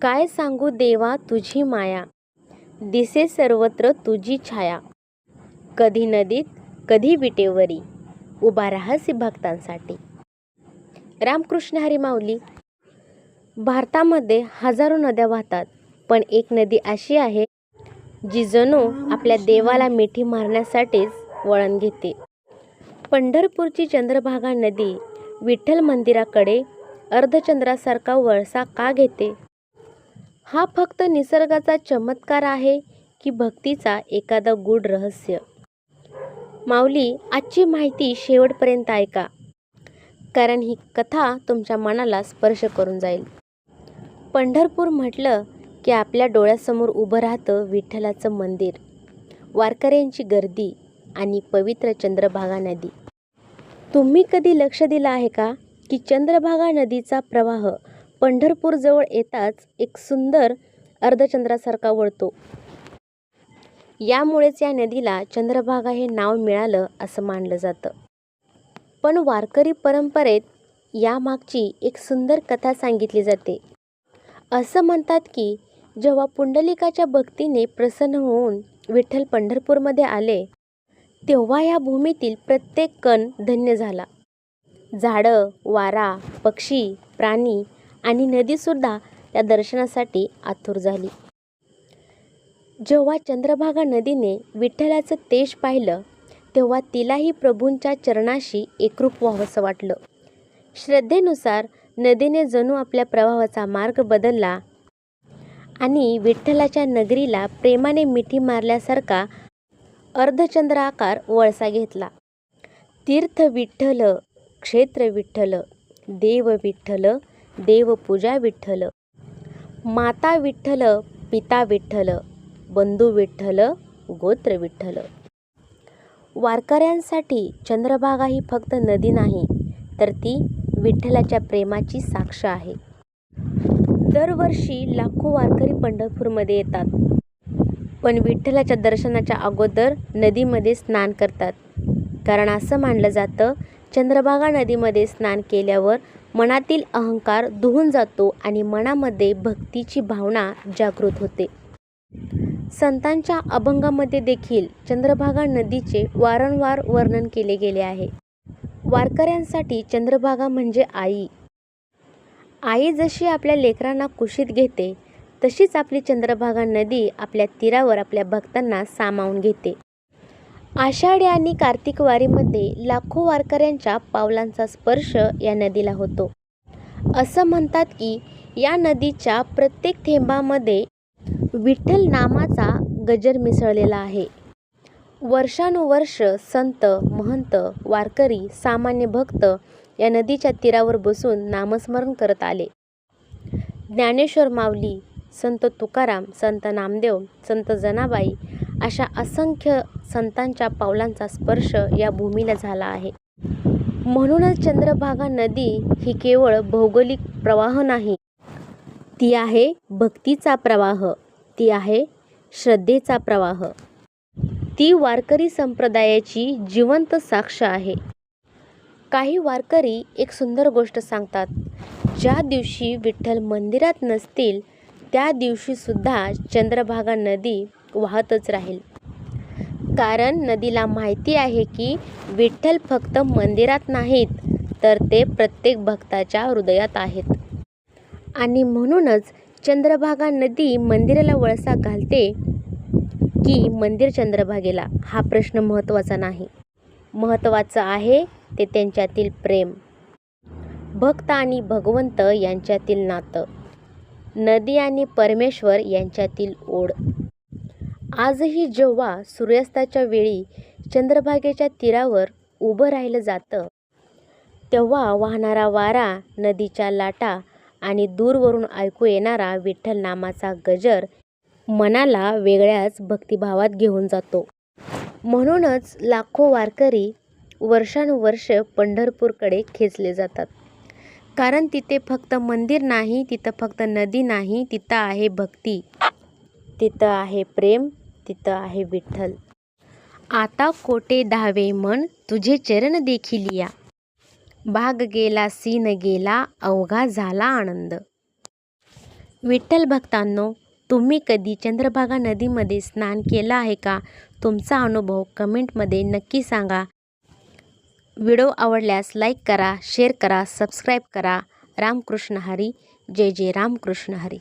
काय सांगू देवा तुझी माया, दिसे सर्वत्र तुझी छाया. कधी नदीत कधी विटेवरी, उभा राहसी भक्तांसाठी. रामकृष्ण हरी माऊली. भारतामध्ये हजारो नद्या वाहतात, पण एक नदी अशी आहे जी जणू आपल्या देवाला मिठी मारण्यासाठीच वळण घेते. पंढरपूरची चंद्रभागा नदी विठ्ठल मंदिराकडे अर्धचंद्रासारखा वळसा का घेते? हा फक्त निसर्गाचा चमत्कार आहे की भक्तीचा एखादा गूढ रहस्य? माऊली, आजची माहिती शेवटपर्यंत ऐका, कारण ही कथा तुमच्या मनाला स्पर्श करून जाईल. पंढरपूर म्हटलं की आपल्या डोळ्यासमोर उभं राहतं विठ्ठलाचं मंदिर, वारकऱ्यांची गर्दी आणि पवित्र चंद्रभागा नदी. तुम्ही कधी लक्ष दिलं आहे का की चंद्रभागा नदीचा प्रवाह पंढरपूरजवळ येताच एक सुंदर अर्धचंद्रासारखा वळतो. यामुळेच या नदीला चंद्रभागा हे नाव मिळालं असं मानलं जातं. पण वारकरी परंपरेत यामागची एक सुंदर कथा सांगितली जाते. असं म्हणतात की जेव्हा पुंडलिकाच्या भक्तीने प्रसन्न होऊन विठ्ठल पंढरपूरमध्ये आले, तेव्हा या भूमीतील प्रत्येक कण धन्य झाला. झाडं, वारा, पक्षी, प्राणी आणि नदीसुद्धा त्या दर्शनासाठी आतुर झाली. जेव्हा चंद्रभागा नदीने विठ्ठलाचं तेज पाहिलं, तेव्हा तिलाही प्रभूंच्या चरणाशी एकरूप व्हावंसं वाटलं. श्रद्धेनुसार नदीने जणू आपल्या प्रवाहाचा मार्ग बदलला आणि विठ्ठलाच्या नगरीला प्रेमाने मिठी मारल्यासारखा अर्धचंद्राकार वळसा घेतला. तीर्थ विठ्ठल, क्षेत्र विठ्ठल, देव विठ्ठल, देवपूजा विठ्ठल, माता विठ्ठल, पिता विठ्ठल, बंधू विठ्ठल, गोत्र विठ्ठल. वारकऱ्यांसाठी चंद्रभागा ही फक्त नदी नाही, तर ती विठ्ठलाच्या प्रेमाची साक्ष आहे. दरवर्षी लाखो वारकरी पंढरपूरमध्ये येतात, पण विठ्ठलाच्या दर्शनाच्या अगोदर नदीमध्ये स्नान करतात. कारण असं मानलं जातं, चंद्रभागा नदीमध्ये स्नान केल्यावर मनातील अहंकार धुवून जातो आणि मनामध्ये भक्तीची भावना जागृत होते. संतांच्या अभंगामध्ये देखील चंद्रभागा नदीचे वारंवार वर्णन केले गेले आहे. वारकऱ्यांसाठी चंद्रभागा म्हणजे आई. आई जशी आपल्या लेकरांना कुशीत घेते, तशीच आपली चंद्रभागा नदी आपल्या तीरावर आपल्या भक्तांना सामावून घेते. आषाढी आणि कार्तिक वारीमध्ये लाखो वारकऱ्यांच्या पावलांचा स्पर्श या नदीला होतो. असं म्हणतात की या नदीच्या प्रत्येक थेंबामध्ये विठ्ठल नामाचा गजर मिसळलेला आहे. वर्षानुवर्ष संत, महंत, वारकरी, सामान्य भक्त या नदीच्या तीरावर बसून नामस्मरण करत आले. ज्ञानेश्वर माऊली, संत तुकाराम, संत नामदेव, संत जनाबाई अशा असंख्य संतांच्या पावलांचा स्पर्श या भूमीला झाला आहे. म्हणूनच चंद्रभागा नदी ही केवळ भौगोलिक प्रवाह नाही, ती आहे भक्तीचा प्रवाह, ती आहे श्रद्धेचा प्रवाह, ती वारकरी संप्रदायाची जिवंत साक्ष आहे. काही वारकरी एक सुंदर गोष्ट सांगतात. ज्या दिवशी विठ्ठल मंदिरात नसतील, त्या दिवशी सुद्धा चंद्रभागा नदी वाहतच राहील. कारण नदीला माहिती आहे की विठ्ठल फक्त मंदिरात नाहीत, तर ते प्रत्येक भक्ताच्या हृदयात आहेत. आणि म्हणूनच चंद्रभागा नदी मंदिराला वळसा घालते की मंदिर चंद्रभागेला, हा प्रश्न महत्त्वाचा नाही. महत्त्वाचं आहे ते त्यांच्यातील प्रेम, भक्त आणि भगवंत यांच्यातील नातं, नदी आणि परमेश्वर यांच्यातील ओढ. आजही जेव्हा सूर्यास्ताच्या वेळी चंद्रभागेच्या तीरावर उभं राहिलं जातं, तेव्हा वाहणारा वारा, नदीच्या लाटा आणि दूरवरून ऐकू येणारा विठ्ठल नामाचा गजर मनाला वेगळ्याच भक्तिभावात घेऊन जातो. म्हणूनच लाखो वारकरी वर्षानुवर्ष पंढरपूरकडे खेचले जातात. कारण तिथे फक्त मंदिर नाही, तिथं फक्त नदी नाही, तिथं आहे भक्ती, तिथं आहे प्रेम, तिथं आहे विठ्ठल. आता कोटे धावे मन तुझे चरण देखिलिया, भाग गेला सीन गेला अवघा झाला आनंद. विठ्ठल भक्तांनो, तुम्ही कधी चंद्रभागा नदीमध्ये स्नान केलं आहे का? तुमचा अनुभव कमेंटमध्ये नक्की सांगा. व्हिडिओ आवडल्यास लाईक करा, शेअर करा, सबस्क्राईब करा. रामकृष्ण हरी. जय जय रामकृष्ण हरी.